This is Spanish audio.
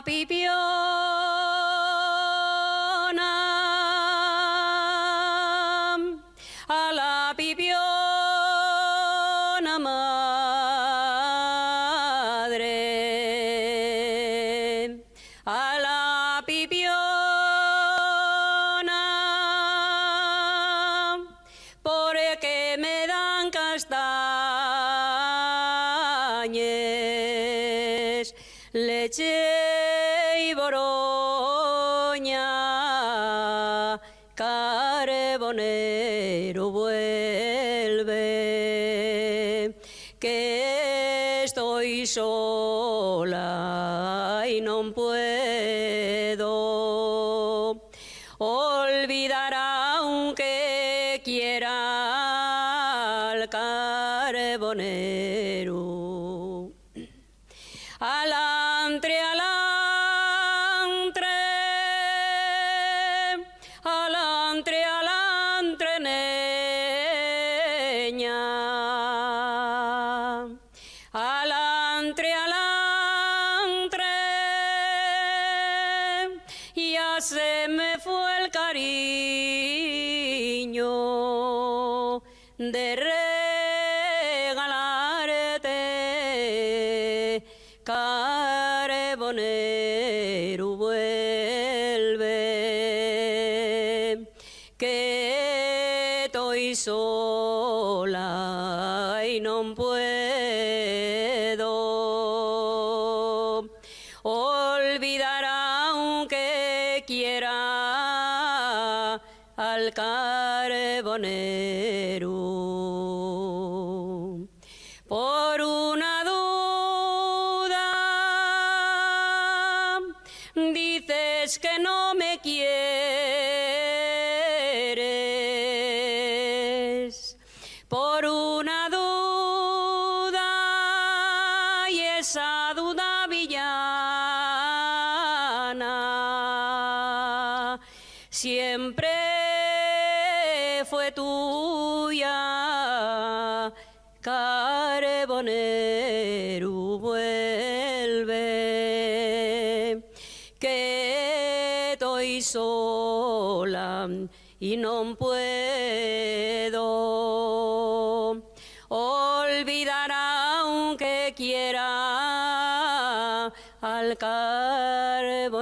pipiona, a la pipiona madre, a la pipiona, porque me dan castañes, leche y boroña, carbonero vuelve, que estoy sola y no puedo olvidar aunque quiera al carbonero. Alantre, alantre, alantre, alantre, neña. Alantre, alantre, ya se me fue el cariño de regalarte, carbonero vuelve, que estoy sola y no puedo olvidar aunque quiera al carbonero. Por una duda dices que no me quieres, por una duda, y esa duda villana siempre fue tuya, carbonero vuelve, que estoy sola y no puedo olvidar aunque quiera al carbonero.